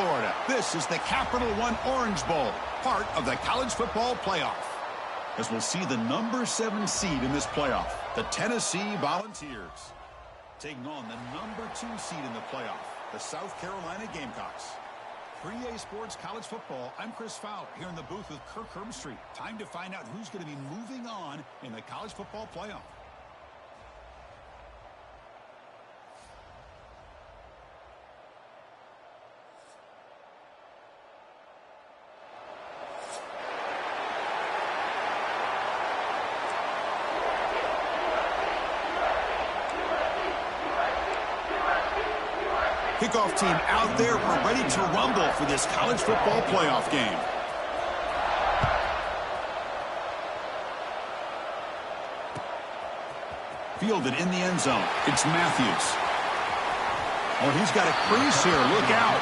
Florida. This is the Capital One Orange Bowl, part of the college football playoff. As we'll see the number 7 seed in this playoff, the Tennessee Volunteers, taking on the number 2 seed in the playoff, the South Carolina Gamecocks. For EASports College Football, I'm Chris Fowler here in the booth with Kirk Herbstreit. Time to find out who's going to be moving on in the college football playoff. Kickoff team out there. We're ready to rumble for this college football playoff game. Fielded in the end zone. It's Matthews. Oh, he's got a crease here. Look out.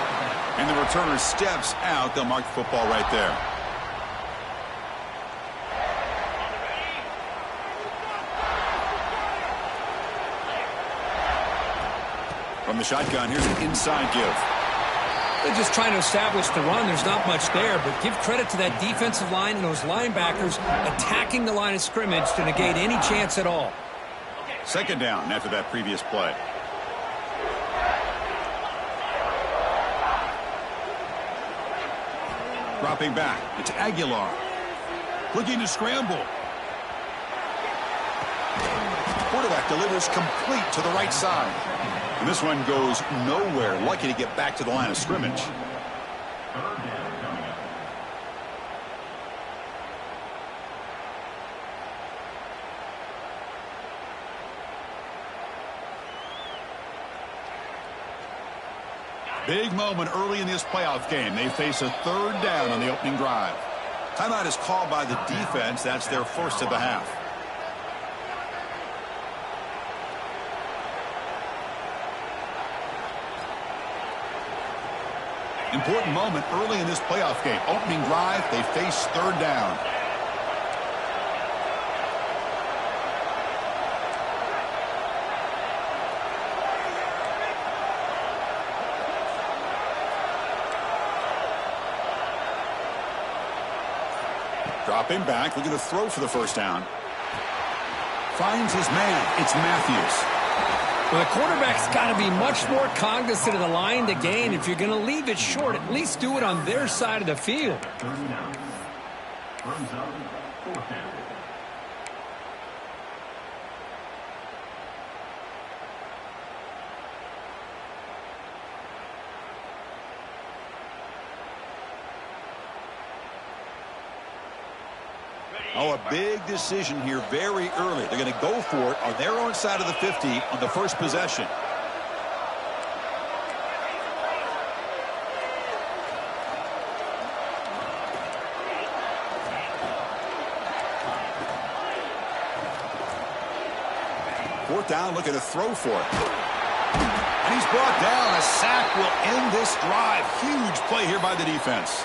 And the returner steps out. They'll mark the football right there. From the shotgun, here's an inside give. They're just trying to establish the run. There's not much there, but give credit to that defensive line and those linebackers attacking the line of scrimmage to negate any chance at all. Second down after that previous play. Dropping back, it's Aguilar. Looking to scramble. Quarterback delivers complete to the right side. And this one goes nowhere. Lucky to get back to the line of scrimmage. Big moment early in this playoff game. They face a third down on the opening drive. Timeout is called by the defense. That's their first of the half. Important moment early in this playoff game. Opening drive, they face third down. Dropping back, looking to throw for the first down. Finds his man. It's Matthews. Well, the quarterback's got to be much more cognizant of the line to gain. If you're going to leave it short, at least do it on their side of the field. Oh, a big decision here very early. They're going to go for it on their own side of the 50 on the first possession. Fourth down, looking to throw for it. And he's brought down. A sack will end this drive. Huge play here by the defense.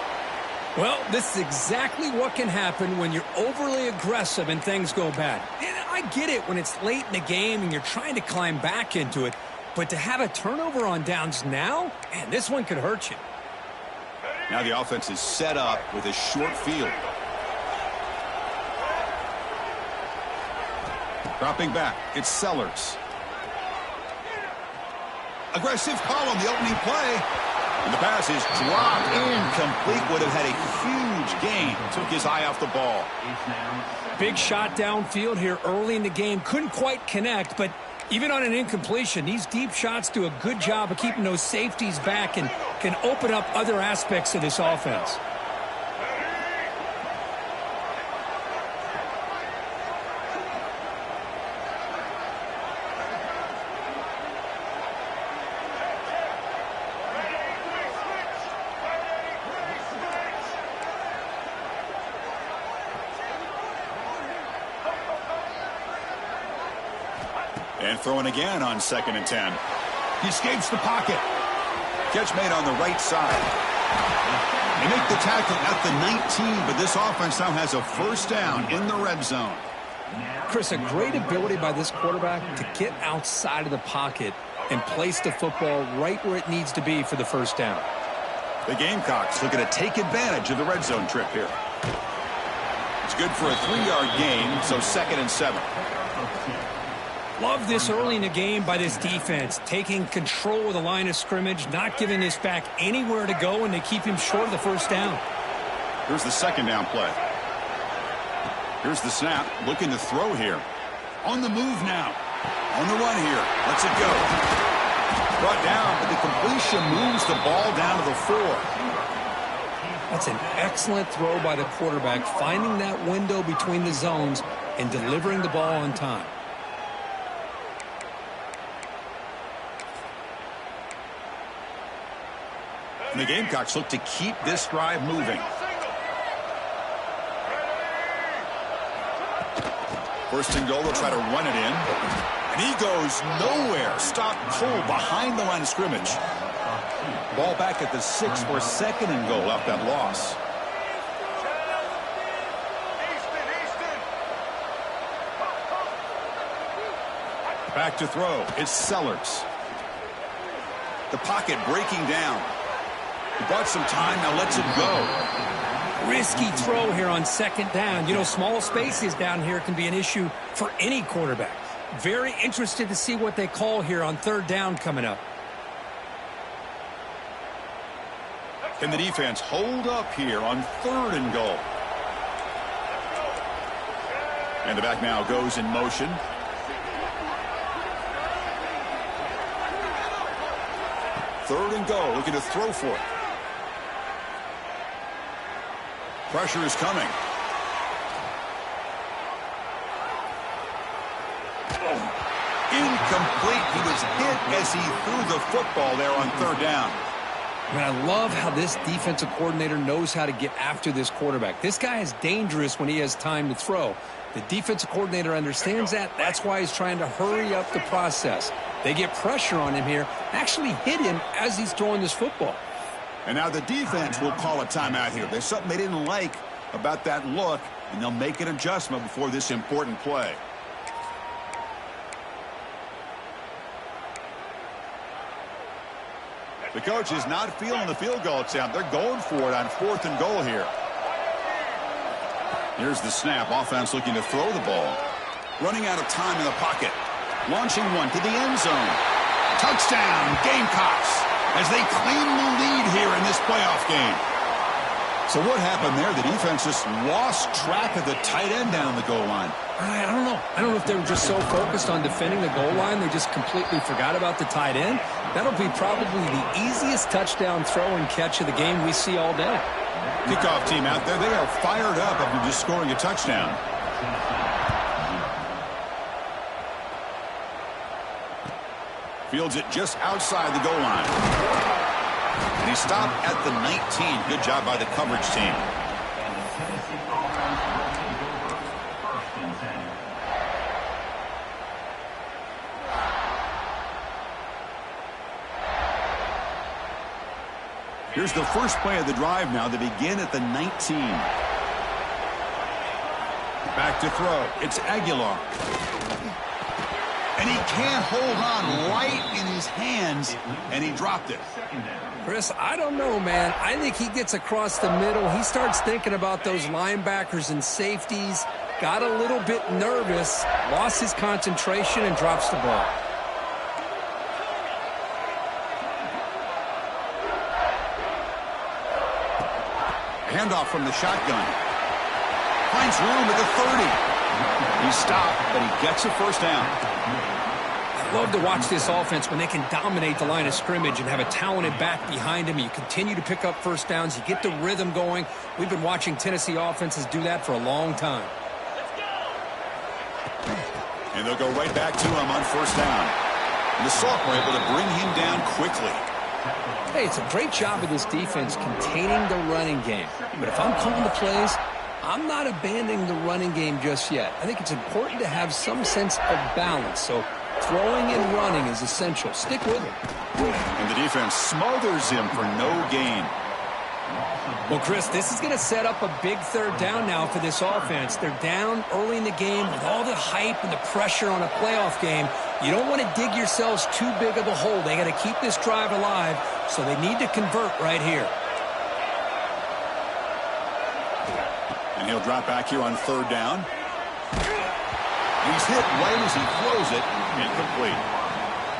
Well, this is exactly what can happen when you're overly aggressive and things go bad. And I get it when it's late in the game and you're trying to climb back into it. But to have a turnover on downs now, man, this one could hurt you. Now the offense is set up with a short field. Dropping back, it's Sellers. Aggressive call on the opening play. And the pass is dropped incomplete. Would have had a huge gain. Took his eye off the ball. Big shot downfield here early in the game. Couldn't quite connect, but even on an incompletion, these deep shots do a good job of keeping those safeties back and can open up other aspects of this offense. And throwing again on 2nd and 10. He escapes the pocket. Catch made on the right side. They make the tackle at the 19, but this offense now has a first down in the red zone. Chris, a great ability by this quarterback to get outside of the pocket and place the football right where it needs to be for the first down. The Gamecocks looking to take advantage of the red zone trip here. It's good for a 3-yard gain, so 2nd and 7. Love this early in the game by this defense, taking control of the line of scrimmage, not giving this back anywhere to go, and they keep him short of the first down. Here's the 2nd down play. Here's the snap, looking to throw here. On the move now. On the run here. Lets it go. Brought down, but the completion moves the ball down to the 4. That's an excellent throw by the quarterback, finding that window between the zones and delivering the ball on time. And the Gamecocks look to keep this drive moving. First and goal, they'll try to run it in. And he goes nowhere. Stop cold behind the line of scrimmage. Ball back at the 6 for 2nd and goal off that loss. Back to throw. It's Sellers. The pocket breaking down. He bought some time, now lets it go. Risky throw here on 2nd down. You know, small spaces down here can be an issue for any quarterback. Very interested to see what they call here on 3rd down coming up. Can the defense hold up here on 3rd and goal? And the back now goes in motion. Third and goal, looking to throw for it. Pressure is coming. Incomplete. He was hit as he threw the football there on 3rd down. I mean, I love how this defensive coordinator knows how to get after this quarterback. This guy is dangerous when he has time to throw. The defensive coordinator understands that. That's why he's trying to hurry up the process. They get pressure on him here, actually hit him as he's throwing this football. And now the defense will call a timeout here. There's something they didn't like about that look, and they'll make an adjustment before this important play. The coach is not feeling the field goal attempt. They're going for it on 4th and goal here. Here's the snap. Offense looking to throw the ball. Running out of time in the pocket. Launching one to the end zone. Touchdown, Gamecocks, as they claim the lead here in this playoff game. So what happened there? The defense just lost track of the tight end down the goal line. I don't know. I don't know if they were just so focused on defending the goal line they just completely forgot about the tight end. That'll be probably the easiest touchdown throw and catch of the game we see all day. Kickoff team out there, they are fired up after just scoring a touchdown. Fields it just outside the goal line. And he stopped at the 19. Good job by the coverage team. Here's the first play of the drive now. They begin at the 19. Back to throw. It's Aguilar. And he can't hold on right in his hands, and he dropped it. Chris, I don't know, man. I think he gets across the middle. He starts thinking about those linebackers and safeties, got a little bit nervous, lost his concentration, and drops the ball. Handoff from the shotgun. Finds room at the 30. He stopped, but he gets a first down. I love to watch this offense when they can dominate the line of scrimmage and have a talented back behind him. You continue to pick up first downs. You get the rhythm going. We've been watching Tennessee offenses do that for a long time. And they'll go right back to him on first down. And the Sauk were able to bring him down quickly. Hey, it's a great job of this defense containing the running game. But if I'm calling the plays, I'm not abandoning the running game just yet. I think it's important to have some sense of balance. So throwing and running is essential. Stick with him. And the defense smothers him for no gain. Well, Chris, this is going to set up a big third down now for this offense. They're down early in the game with all the hype and the pressure on a playoff game. You don't want to dig yourselves too big of a hole. They got to keep this drive alive, so they need to convert right here. And he'll drop back here on 3rd down. He's hit right as he throws it. Incomplete.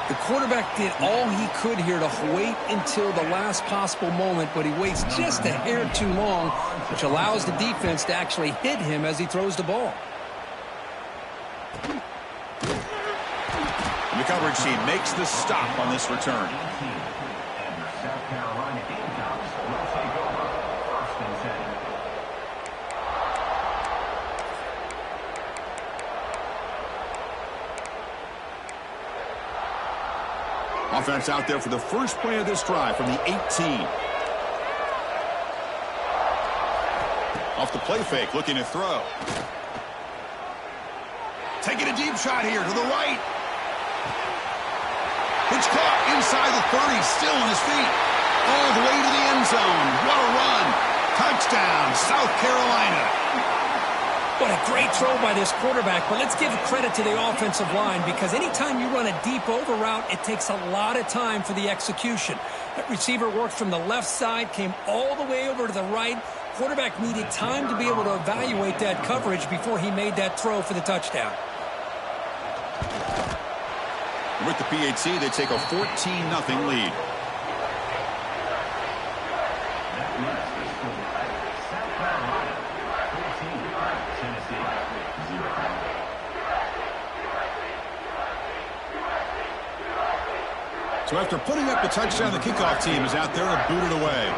The quarterback did all he could here to wait until the last possible moment, but he waits just a hair too long, which allows the defense to actually hit him as he throws the ball. And the coverage team makes the stop on this return. Offense out there for the first play of this drive from the 18. Off the play fake, looking to throw. Taking a deep shot here to the right. It's caught inside the 30, still on his feet. All the way to the end zone. What a run. Touchdown, South Carolina. What a great throw by this quarterback, but let's give credit to the offensive line because anytime you run a deep over route, it takes a lot of time for the execution. That receiver worked from the left side, came all the way over to the right. Quarterback needed time to be able to evaluate that coverage before he made that throw for the touchdown. With the PAT, they take a 14-0 lead. So after putting up the touchdown, the kickoff team is out there to boot it away.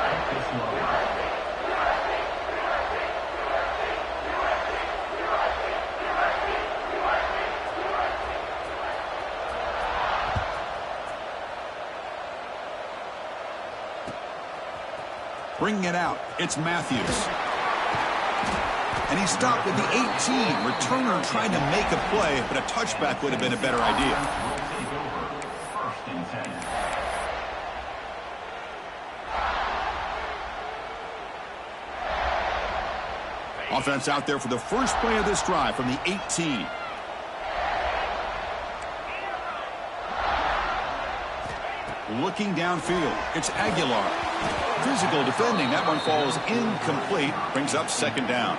Bringing it out, it's Matthews. And he stopped at the 18. Returner trying to make a play, but a touchback would have been a better idea. Offense out there for the first play of this drive from the 18. Looking downfield, it's Aguilar. Physical defending, that one falls incomplete, brings up 2nd down.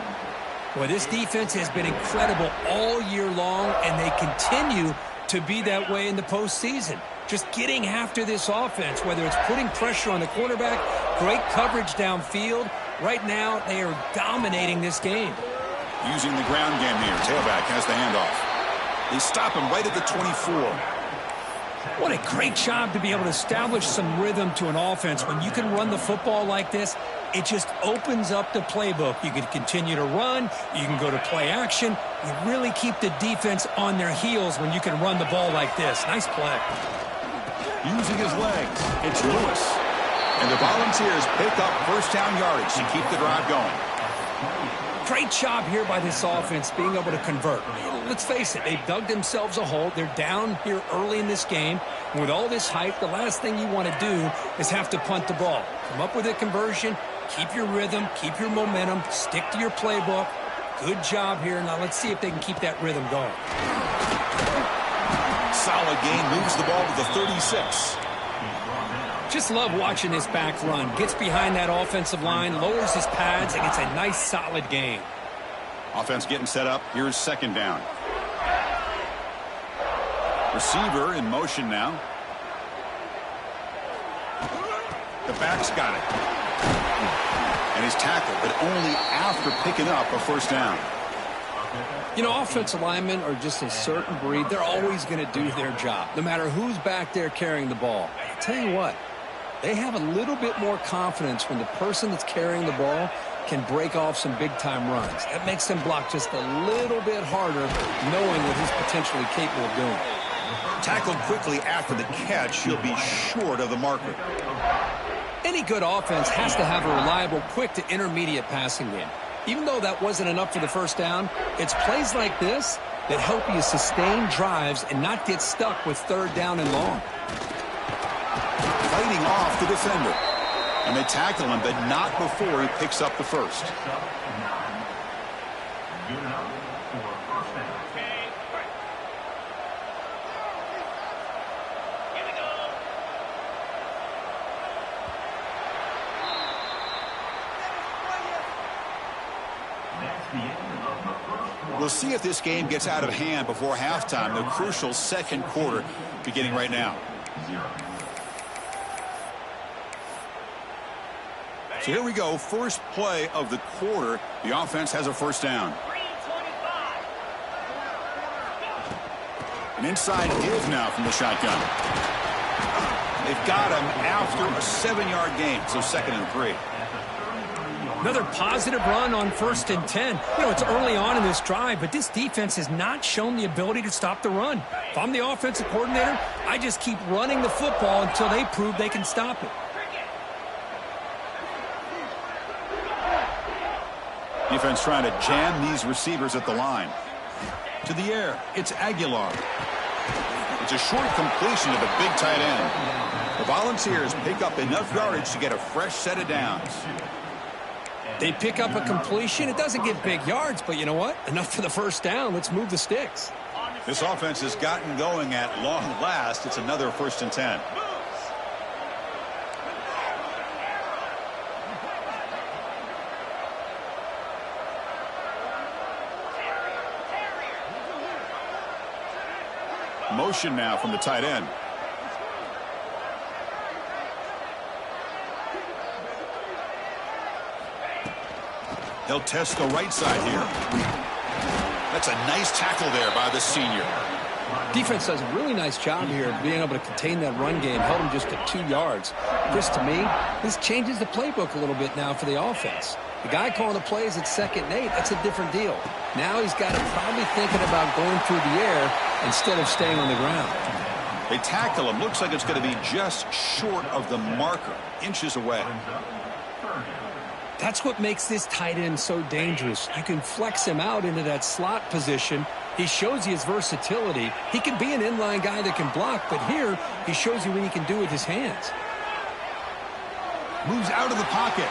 Well, this defense has been incredible all year long, and they continue to be that way in the postseason. Just getting after this offense, whether it's putting pressure on the quarterback, great coverage downfield. Right now, they are dominating this game. Using the ground game here. Tailback has the handoff. They stop him right at the 24. What a great job to be able to establish some rhythm to an offense. When you can run the football like this, it just opens up the playbook. You can continue to run. You can go to play action. You really keep the defense on their heels when you can run the ball like this. Nice play. Using his legs, it's Lewis. And the Volunteers pick up first down yardage to keep the drive going. Great job here by this offense being able to convert. Let's face it, they've dug themselves a hole. They're down here early in this game. And with all this hype, the last thing you want to do is have to punt the ball. Come up with a conversion, keep your rhythm, keep your momentum, stick to your playbook. Good job here. Now let's see if they can keep that rhythm going. Solid gain, moves the ball to the 36. Just love watching this back run. Gets behind that offensive line, lowers his pads, and it's a nice, solid gain. Offense getting set up. Here's 2nd down. Receiver in motion now. The back's got it. And he's tackled, but only after picking up a first down. You know, offensive linemen are just a certain breed. They're always going to do their job, no matter who's back there carrying the ball. I tell you what, they have a little bit more confidence when the person that's carrying the ball can break off some big-time runs. That makes them block just a little bit harder, knowing what he's potentially capable of doing. Tackled quickly after the catch, he'll be short of the marker. Any good offense has to have a reliable, quick to intermediate passing game. Even though that wasn't enough for the first down, it's plays like this that help you sustain drives and not get stuck with 3rd down and long. Fighting off the defender. And they tackle him, but not before he picks up the first. We'll see if this game gets out of hand before halftime, the crucial second quarter beginning right now. So here we go, first play of the quarter. The offense has a first down. An inside give now from the shotgun. They've got him after a 7-yard gain, so 2nd and 3. Another positive run on 1st and 10. You know, it's early on in this drive, but this defense has not shown the ability to stop the run. If I'm the offensive coordinator, I just keep running the football until they prove they can stop it. Defense trying to jam these receivers at the line. To the air, it's Aguilar. It's a short completion to the big tight end. The Volunteers pick up enough yardage to get a fresh set of downs. They pick up a completion. It doesn't get big yards, but you know what? Enough for the first down. Let's move the sticks. This offense has gotten going at long last. It's another 1st and 10. Motion now from the tight end. They'll test the right side here. That's a nice tackle there by the senior. Defense does a really nice job here of being able to contain that run game. Held him just at 2 yards. Chris, to me, this changes the playbook a little bit now for the offense. The guy calling the plays at 2nd and 8, that's a different deal. Now he's got him probably thinking about going through the air instead of staying on the ground. They tackle him. Looks like it's going to be just short of the marker, inches away. That's what makes this tight end so dangerous. You can flex him out into that slot position. He shows you his versatility. He can be an inline guy that can block, but here he shows you what he can do with his hands. Moves out of the pocket.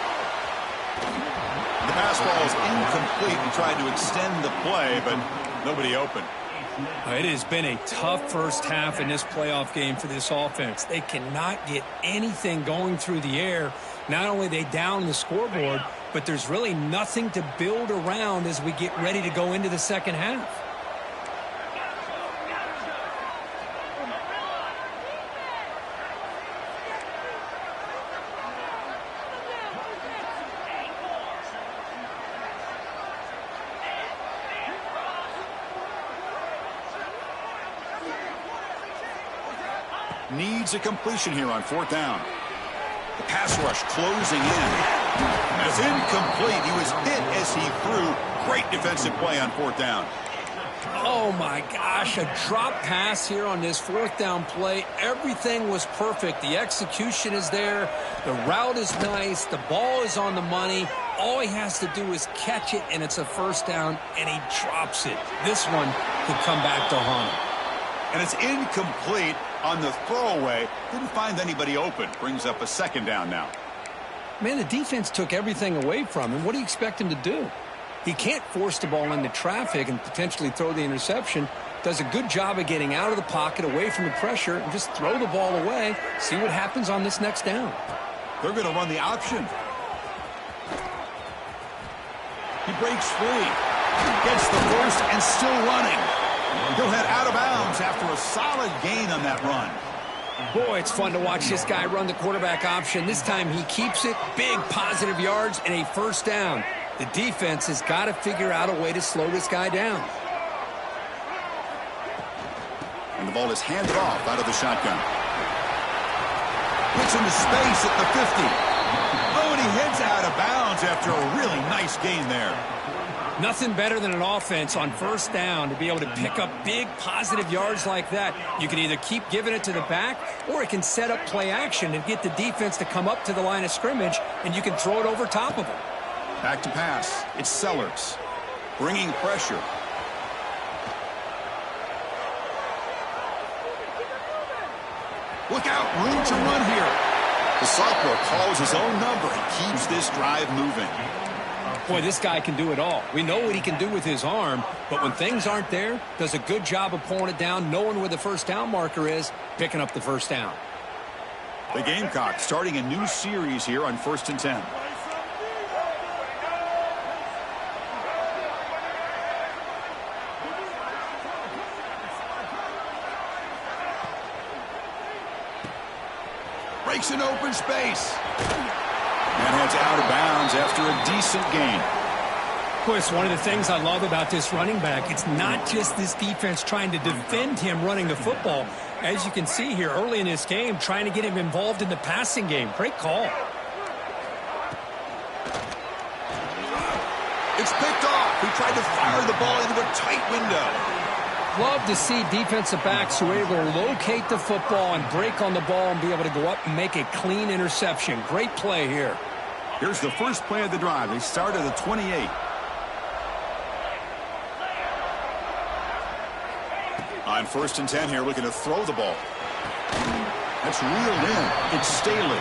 The pass ball is incomplete and tried to extend the play, but nobody open. It has been a tough first half in this playoff game for this offense. They cannot get anything going through the air. Not only are they down the scoreboard, but there's really nothing to build around as we get ready to go into the second half. Needs a completion here on 4th down. The pass rush closing in. It's incomplete. He was hit as he threw. Great defensive play on 4th down. Oh, my gosh. A drop pass here on this 4th down play. Everything was perfect. The execution is there. The route is nice. The ball is on the money. All he has to do is catch it, and it's a 1st down, and he drops it. This one could come back to haunt him. And it's incomplete on the throwaway. Didn't find anybody open. Brings up a 2nd down now. Man, the defense took everything away from him. What do you expect him to do? He can't force the ball into traffic and potentially throw the interception. Does a good job of getting out of the pocket, away from the pressure, and just throw the ball away. See what happens on this next down. They're going to run the option. He breaks free. Gets the first and still running. He'll head out of bounds after a solid gain on that run. Boy, it's fun to watch this guy run the quarterback option. This time he keeps it. Big positive yards and a 1st down. The defense has got to figure out a way to slow this guy down. And the ball is handed off out of the shotgun. Gets into space at the 50. Oh, and he heads out of bounds after a really nice gain there. Nothing better than an offense on 1st down to be able to pick up big positive yards like that. You can either keep giving it to the back, or it can set up play action and get the defense to come up to the line of scrimmage, and you can throw it over top of them. Back to pass. It's Sellers. Bringing pressure. Look out, room to run here. The sophomore calls his own number and keeps this drive moving. Boy, this guy can do it all. We know what he can do with his arm, but when things aren't there, does a good job of pulling it down, knowing where the 1st down marker is, picking up the 1st down. The Gamecocks starting a new series here on 1st and 10. breaks an open space. And heads out of bounds after a decent gain. Of course, one of the things I love about this running back, it's not just this defense trying to defend him running the football. As you can see here early in this game, trying to get him involved in the passing game. Great call. It's picked off. He tried to fire the ball into a tight window. Love to see defensive backs who are able to locate the football and break on the ball and be able to go up and make a clean interception. Great play here. Here's the first play of the drive. They start at the 28. On 1st and 10 here, looking to throw the ball. That's reeled in. It's Staley.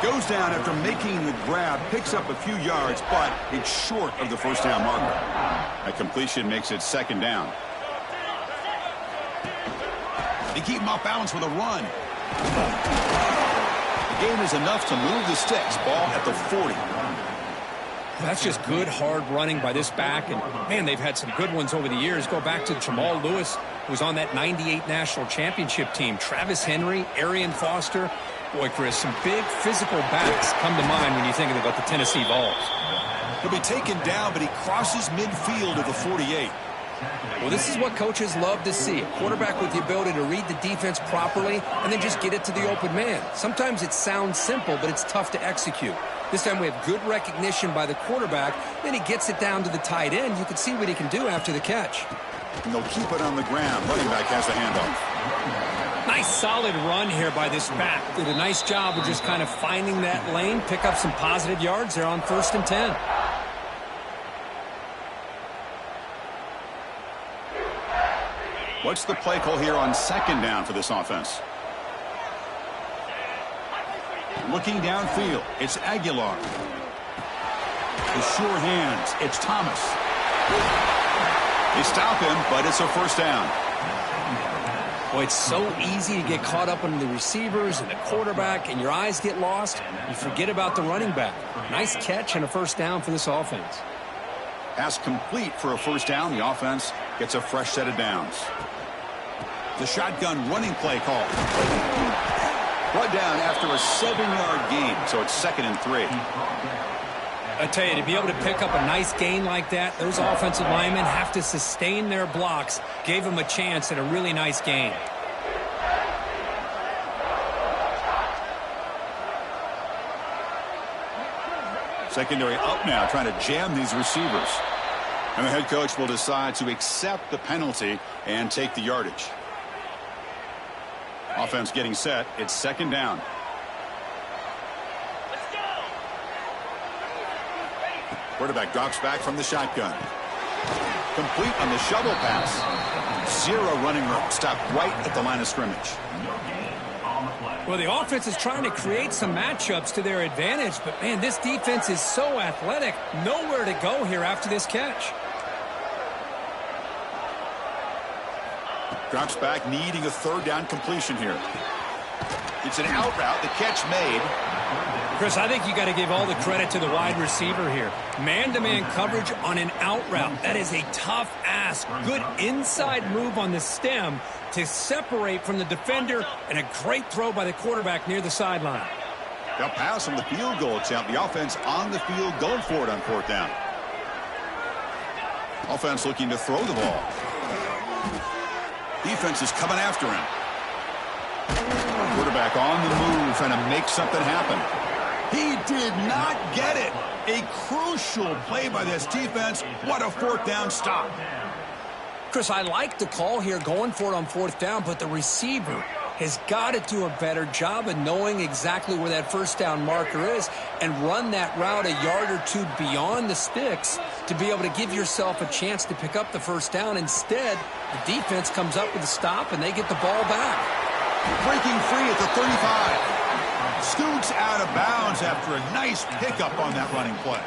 Goes down after making the grab, picks up a few yards, but it's short of the first down marker. A completion makes it 2nd down. They keep him off balance with a run. The gain is enough to move the sticks. Ball at the 40. That's just good, hard running by this back. And, man, they've had some good ones over the years. Go back to Jamal Lewis, who was on that 98 national championship team. Travis Henry, Arian Foster. Boy, Chris, some big physical backs come to mind when you think about the Tennessee Vols. He'll be taken down, but he crosses midfield at the 48. Well, this is what coaches love to see. A quarterback with the ability to read the defense properly and then just get it to the open man. Sometimes it sounds simple, but it's tough to execute. This time we have good recognition by the quarterback. Then he gets it down to the tight end. You can see what he can do after the catch. And they'll keep it on the ground. Running back has the handoff. Nice solid run here by this back. Did a nice job of just kind of finding that lane, pick up some positive yards there on 1st and 10. What's the play call here on 2nd down for this offense? Looking downfield, it's Aguilar. The sure hands, it's Thomas. They stop him, but it's a 1st down. Boy, it's so easy to get caught up in the receivers and the quarterback, and your eyes get lost. You forget about the running back. Nice catch and a 1st down for this offense. Pass complete for a 1st down. The offense gets a fresh set of downs. The shotgun running play call. Brought down after a 7-yard gain, so it's 2nd and 3. I tell you, to be able to pick up a nice gain like that, those offensive linemen have to sustain their blocks. Gave them a chance at a really nice gain. Secondary up now, trying to jam these receivers. And the head coach will decide to accept the penalty and take the yardage. Offense getting set. It's 2nd down. Quarterback drops back from the shotgun. Complete on the shovel pass. 0 running room. Stopped right at the line of scrimmage. Well, the offense is trying to create some matchups to their advantage, but, man, this defense is so athletic. Nowhere to go here after this catch. Drops back, needing a 3rd down completion here. It's an out route. The catch made. Chris, I think you got to give all the credit to the wide receiver here. Man-to-man coverage on an out route. That is a tough ask. Good inside move on the stem to separate from the defender, and a great throw by the quarterback near the sideline. They'll pass on the field goal attempt. The offense on the field going for it on 4th down. Offense looking to throw the ball. Defense is coming after him. Quarterback on the move, trying to make something happen. He did not get it. A crucial play by this defense. What a 4th down stop. Chris, I like the call here, going for it on 4th down, but the receiver has got to do a better job of knowing exactly where that 1st down marker is and run that route a yard or 2 beyond the sticks to be able to give yourself a chance to pick up the 1st down. Instead, the defense comes up with a stop, and they get the ball back. Breaking free at the 35. Scoots out of bounds after a nice pickup on that running play.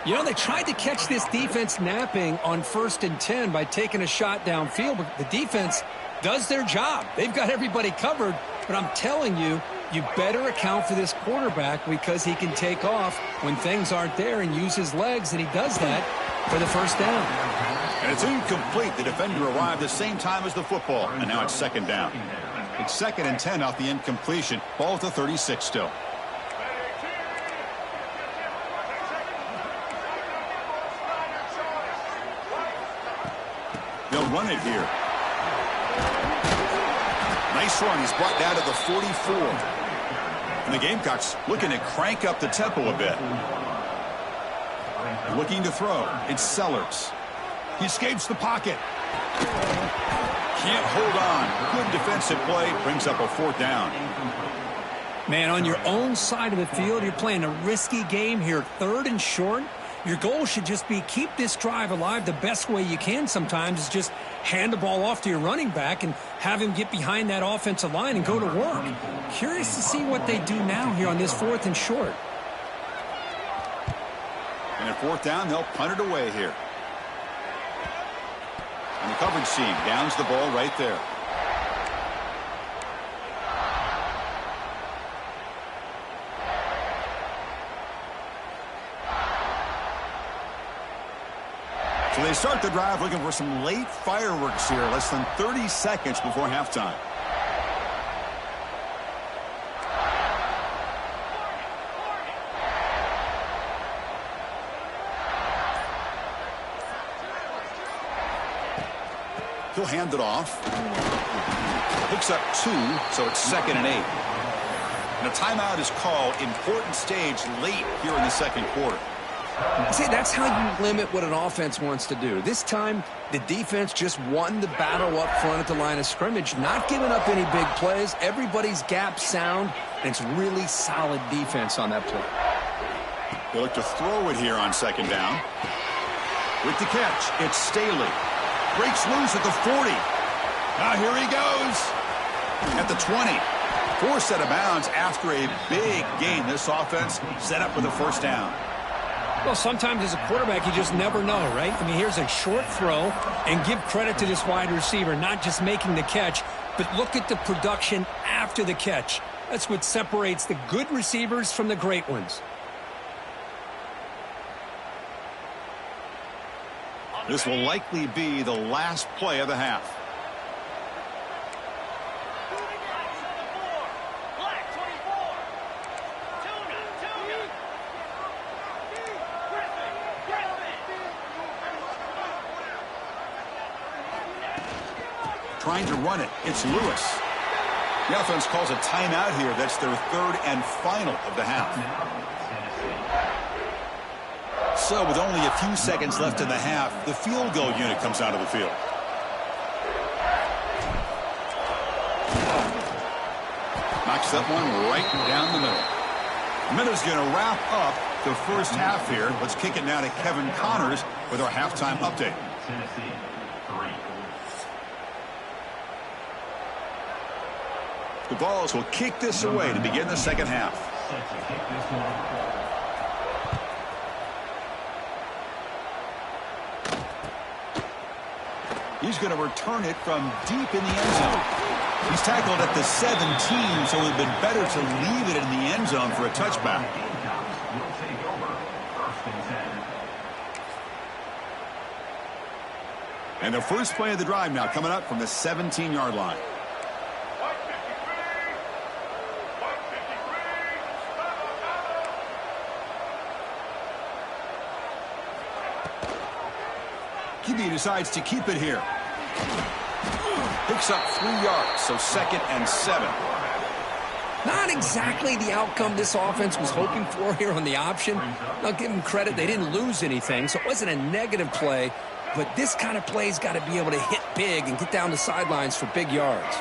You know, they tried to catch this defense napping on 1st and 10 by taking a shot downfield, but the defense does their job. They've got everybody covered, but I'm telling you, you better account for this quarterback because he can take off when things aren't there and use his legs, and he does that for the 1st down. And it's incomplete. The defender arrived the same time as the football, and now it's 2nd down. It's 2nd and 10 off the incompletion. Ball at the 36 still. They'll run it here. Nice run. He's brought down to the 44. And the Gamecocks looking to crank up the tempo a bit. Looking to throw. It's Sellers. He escapes the pocket. Can't hold on. Good defensive play. Brings up a 4th down. Man, on your own side of the field, you're playing a risky game here. 3rd and short. Your goal should just be keep this drive alive the best way you can sometimes is just hand the ball off to your running back and have him get behind that offensive line and go to work. Curious to see what they do now here on this 4th and short. And at 4th down, they'll punt it away here. And the coverage team downs the ball right there. So they start the drive looking for some late fireworks here. Less than 30 seconds before halftime. He'll hand it off. Picks up 2, so it's 2nd and 8. And a timeout is called. Important stage late here in the 2nd quarter. See, that's how you limit what an offense wants to do. This time, the defense just won the battle up front at the line of scrimmage, not giving up any big plays. Everybody's gap sound, and it's really solid defense on that play. They look to throw it here on 2nd down. With the catch, it's Staley. Breaks loose at the 40. Now here he goes. At the 20. Forced out of bounds after a big gain. This offense set up with a 1st down. Well, sometimes as a quarterback, you just never know, right? I mean, here's a short throw, and give credit to this wide receiver, not just making the catch, but look at the production after the catch. That's what separates the good receivers from the great ones. This will likely be the last play of the half. Trying to run it. It's Lewis. The offense calls a timeout here. That's their 3rd and final of the half. So with only a few seconds left in the half, the field goal unit comes out of the field. Knocks that one right down the middle. Minute's going to wrap up the 1st half here. Let's kick it now to Kevin Connors with our halftime update. The Vols will kick this away to begin the 2nd half. He's going to return it from deep in the end zone. He's tackled at the 17, so it would have been better to leave it in the end zone for a touchback. And the first play of the drive now coming up from the 17-yard line. QB decides to keep it here. Picks up 3 yards, so 2nd and 7. Not exactly the outcome this offense was hoping for here on the option. I'll give them credit. They didn't lose anything, so it wasn't a negative play. But this kind of play's got to be able to hit big and get down the sidelines for big yards.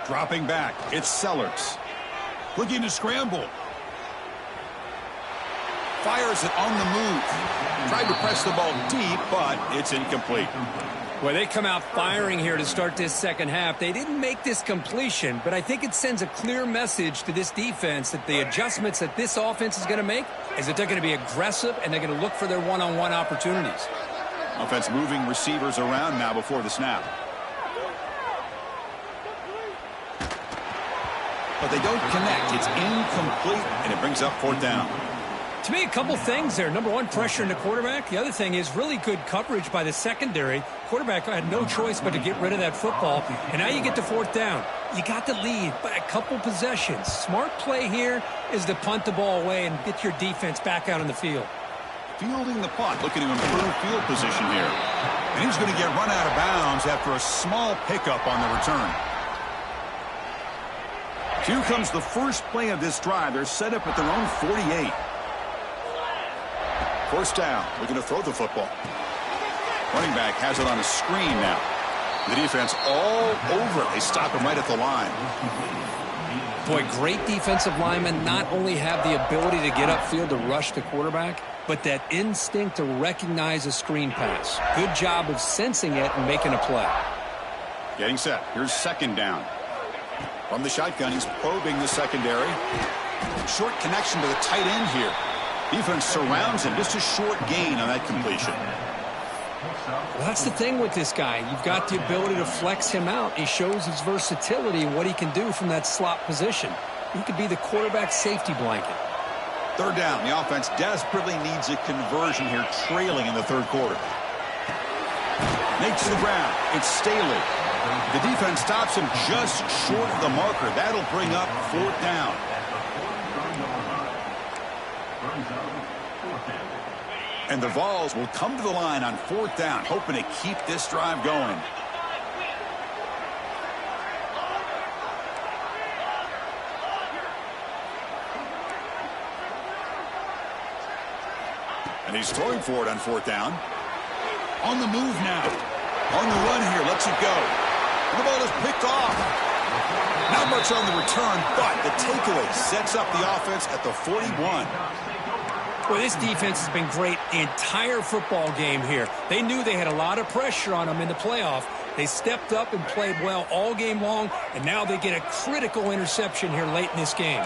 Dropping back, it's Sellers. Looking to scramble. Fires it on the move. Tried to press the ball deep, but it's incomplete. Well, they come out firing here to start this 2nd half. They didn't make this completion, but I think it sends a clear message to this defense that the adjustments that this offense is going to make is that they're going to be aggressive and they're going to look for their one-on-one opportunities. Offense moving receivers around now before the snap. But they don't connect. It's incomplete, and it brings up 4th down. To me, a couple things there. Number one, pressure in the quarterback. The other thing is really good coverage by the secondary. Quarterback had no choice but to get rid of that football. And now you get to fourth down. You got the lead by a couple possessions. Smart play here is to punt the ball away and get your defense back out on the field. Fielding the punt, looking to improve field position here. And he's going to get run out of bounds after a small pickup on the return. Here comes the first play of this drive. They're set up at their own 48. First down, looking to throw the football. Running back has it on a screen now. The defense all over it. They stop him right at the line. Boy, great defensive linemen not only have the ability to get upfield to rush the quarterback, but that instinct to recognize a screen pass. Good job of sensing it and making a play. Getting set. Here's second down. From the shotgun, he's probing the secondary. Short connection to the tight end here. Defense surrounds him. Just a short gain on that completion. Well, that's the thing with this guy. You've got the ability to flex him out. He shows his versatility and what he can do from that slot position. He could be the quarterback safety blanket. Third down. The offense desperately needs a conversion here, trailing in the third quarter. Makes the ground. It's Staley. The defense stops him just short of the marker. That'll bring up fourth down. And the Vols will come to the line on fourth down, hoping to keep this drive going. And he's throwing for it on fourth down. On the move now. On the run here, lets it go. And the ball is picked off. Not much on the return, but the takeaway sets up the offense at the 41. Well, this defense has been great the entire football game here. They knew they had a lot of pressure on them in the playoff. They stepped up and played well all game long, and now they get a critical interception here late in this game.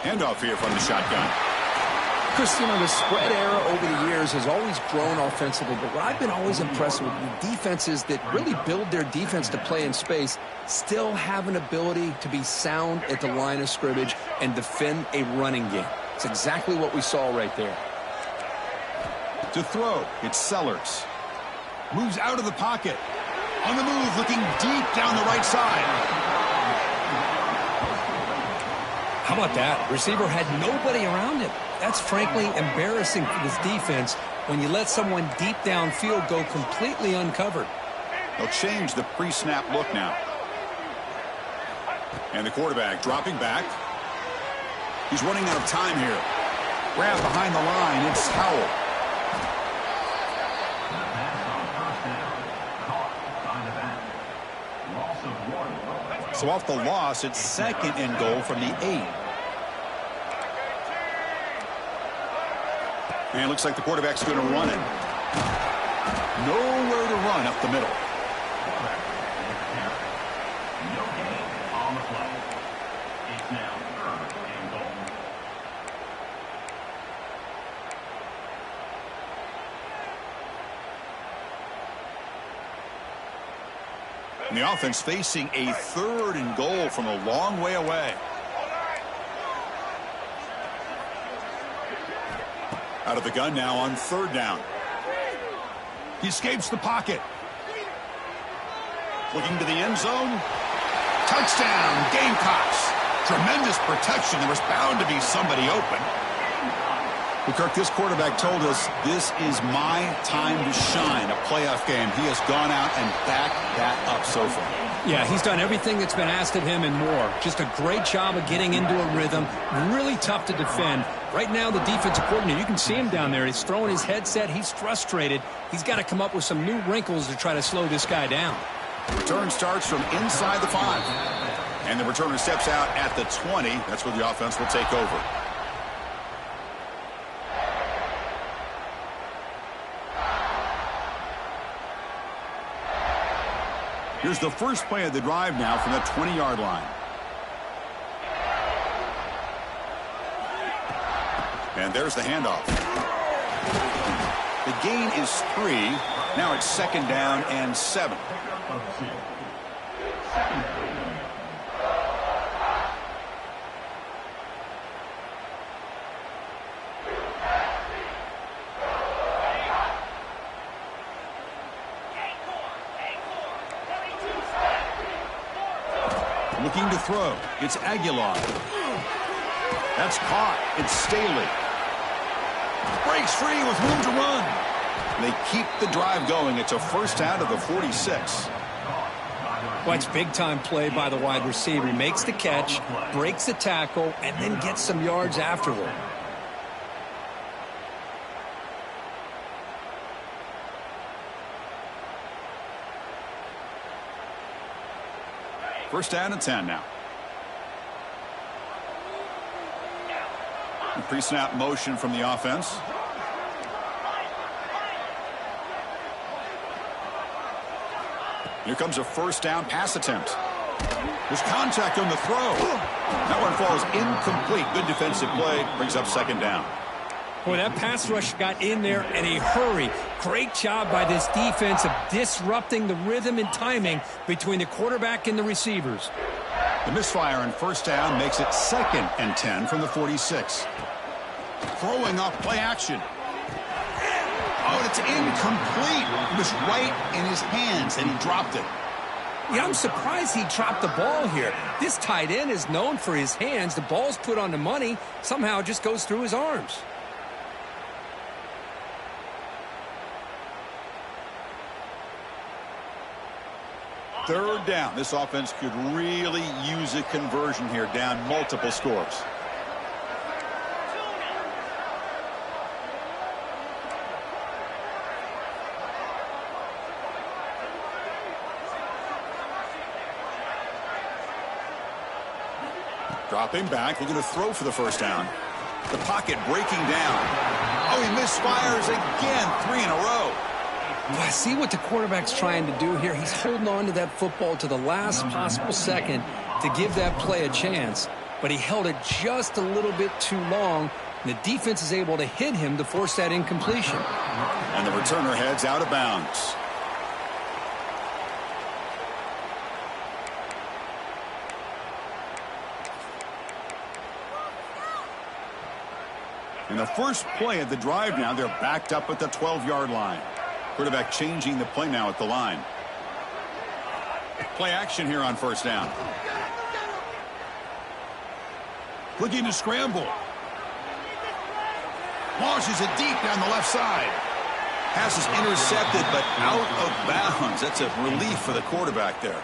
Handoff here from the shotgun. Chris, you know, the spread era over the years has always grown offensively, but what I've been always impressed with defenses that really build their defense to play in space still have an ability to be sound at the line of scrimmage and defend a running game. It's exactly what we saw right there. To throw, it's Sellers. Moves out of the pocket. On the move, looking deep down the right side. How about that? Receiver had nobody around him. That's frankly embarrassing for this defense when you let someone deep downfield go completely uncovered. They'll change the pre-snap look now. And the quarterback dropping back. He's running out of time here. Grab behind the line. It's Howell. So off the loss, it's second and goal from the 8. And it looks like the quarterback's going to run it. Nowhere to run up the middle. And the offense facing a third and goal from a long way away. Out of the gun now on third down. He escapes the pocket. Looking to the end zone. Touchdown, Gamecocks. Tremendous protection. There was bound to be somebody open. Well, Kirk, this quarterback told us this is my time to shine, a playoff game. He has gone out and backed that up so far. Yeah, he's done everything that's been asked of him and more. Just a great job of getting into a rhythm. Really tough to defend. Right now, the defensive coordinator, you can see him down there. He's throwing his headset. He's frustrated. He's got to come up with some new wrinkles to try to slow this guy down. Return starts from inside the 5. And the returner steps out at the 20. That's where the offense will take over. Here's the first play of the drive now from the 20-yard line. And there's the handoff. The gain is 3. Now it's second down and 7. Looking to throw. It's Aguilar. That's caught. It's Staley. Breaks free with room to run. They keep the drive going. It's a first down to the 46. Well, it's big-time play by the wide receiver. He makes the catch, breaks the tackle, and then gets some yards afterward. First down and 10 now. Pre-snap motion from the offense. Here comes a first down pass attempt. There's contact on the throw. That one falls incomplete. Good defensive play. Brings up second down. Boy, that pass rush got in there in a hurry. Great job by this defense of disrupting the rhythm and timing between the quarterback and the receivers. The misfire on first down makes it second and 10 from the 46. Throwing off play action. Oh, it's incomplete. It was right in his hands, and he dropped it. Yeah, I'm surprised he dropped the ball here. This tight end is known for his hands. The ball's put on the money. Somehow it just goes through his arms. Third down. This offense could really use a conversion here, down multiple scores. Dropping back, looking to throw for the first down. The pocket breaking down. Oh, he misfires again, 3 in a row. Well, I see what the quarterback's trying to do here. He's holding on to that football to the last possible second to give that play a chance. But he held it just a little bit too long, and the defense is able to hit him to force that incompletion. And the returner heads out of bounds. In the first play of the drive now, they're backed up at the 12-yard line. Quarterback changing the play now at the line. Play action here on first down. Looking to scramble. Launches it deep down the left side. Pass is intercepted, but out of bounds. That's a relief for the quarterback there.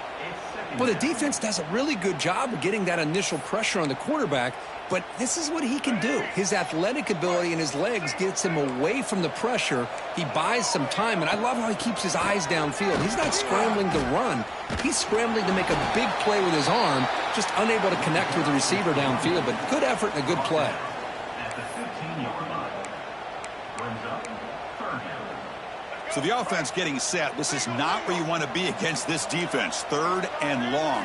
Well, the defense does a really good job of getting that initial pressure on the quarterback, but this is what he can do. His athletic ability and his legs gets him away from the pressure. He buys some time, and I love how he keeps his eyes downfield. He's not scrambling to run. He's scrambling to make a big play with his arm, just unable to connect with the receiver downfield, but good effort and a good play. So the offense getting set. This is not where you want to be against this defense. Third and long.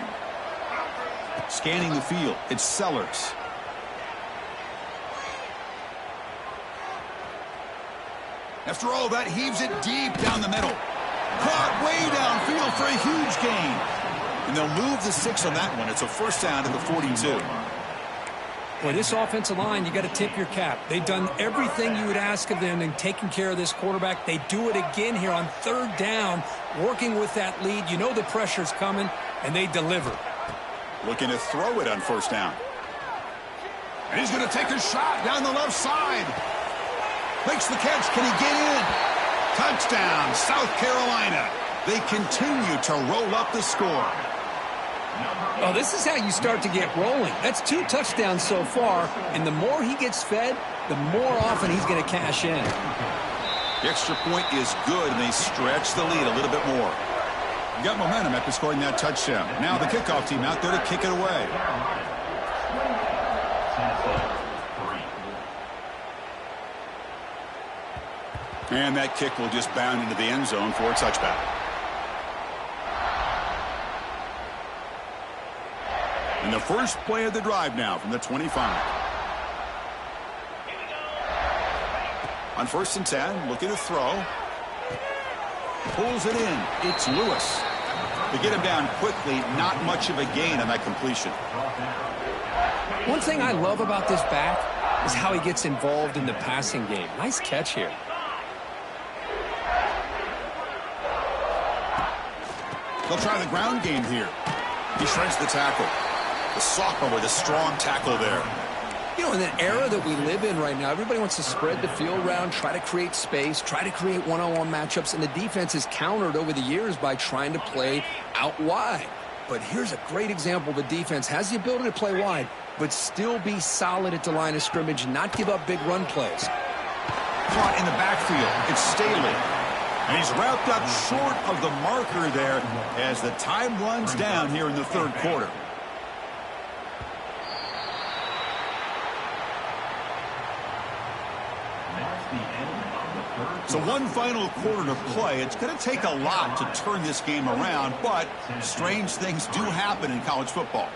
Scanning the field. It's Sellers. After all that, heaves it deep down the middle. Caught way downfield for a huge gain. And they'll move the 6 on that one. It's a first down to the 42. Boy, this offensive line, you got to tip your cap. They've done everything you would ask of them in taking care of this quarterback. They do it again here on third down, working with that lead. You know the pressure's coming, and they deliver. Looking to throw it on first down. And he's going to take a shot down the left side. Makes the catch. Can he get in? Touchdown, South Carolina. They continue to roll up the score. Oh, this is how you start to get rolling. That's 2 touchdowns so far, and the more he gets fed, the more often he's going to cash in. The extra point is good, and they stretch the lead a little bit more. You got momentum after scoring that touchdown. Now the kickoff team out there to kick it away. And that kick will just bound into the end zone for a touchback. And the first play of the drive now from the 25. On first and 10, looking to throw. Pulls it in. It's Lewis. They get him down quickly. Not much of a gain on that completion. One thing I love about this back is how he gets involved in the passing game. Nice catch here. They'll try the ground game here. He shreds the tackle. The sophomore with a strong tackle there. You know, in the era that we live in right now, everybody wants to spread the field around, try to create space, try to create one-on-one matchups, and the defense is countered over the years by trying to play out wide. But here's a great example. The defense has the ability to play wide, but still be solid at the line of scrimmage and not give up big run plays. Caught in the backfield. It's Staley. And he's wrapped up short of the marker there as the time runs down here in the third quarter. So one final quarter to play. It's going to take a lot to turn this game around, but strange things do happen in college football.